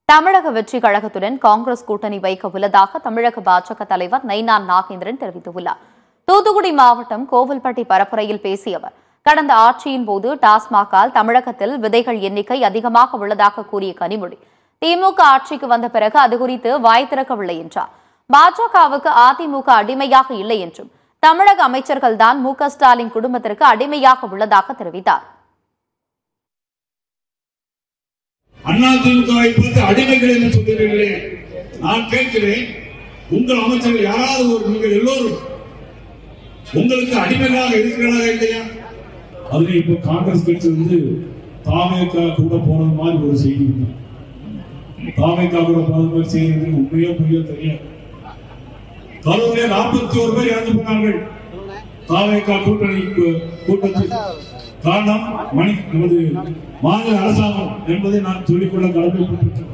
தமிழக வெற்றி கழகத்துடன் காங்கிரஸ் கூட்டணி வைக்க உள்ளதாக தமிழக பாஜக தலைவர் நயினார் நாகேந்திரன் தெரிவித்துள்ளார். தூத்துக்குடி மாவட்டம் கோவில்பட்டி பரப்புரையில் பேசிய அவர், கடந்த ஆட்சியின் போது டாஸ்மாகால் தமிழகத்தில் விதைகள் எண்ணிக்கை அதிகமாக உள்ளதாக கூறிய கனிமொழி, திமுக ஆட்சிக்கு வந்த பிறகு அது குறித்து வாய் திறக்கவில்லை என்றார். பாஜகவுக்கு அதிமுக அடிமையாக இல்லை என்றும், தமிழக அமைச்சர்கள்தான் மு.க.ஸ்டாலின் குடும்பத்திற்கு அடிமையாக உள்ளதாக தெரிவித்தார். அதிமுகவை பார்த்து அடிமைகள் என்று சொல்கிறீர்களே, நான் கேட்கிறேன், உங்கள் அமைச்சர்கள் யாராவது நீங்கள் எல்லோரும் உங்களுக்கு அடிமைகளாக இருக்கிறார்களா இல்லையா? அதுல இப்ப காங்கிரஸ் கட்சி தாவேகா கூட போனது மாதிரி ஒரு செய்தி. தாவேகா கூட போனது மாதிரி செய்தி உண்மையோ பொய்யோ தெரியாது. கரூரில் 41 பேர் இறந்து போனார்கள் தாவேகா கூட்டணி கூட்டத்தில். காரணம் நமது மாநில அரசாங்கம் என்பதை நான் சொல்லிக்கொள்ள கடமைப்பட்டிருக்கிறேன்.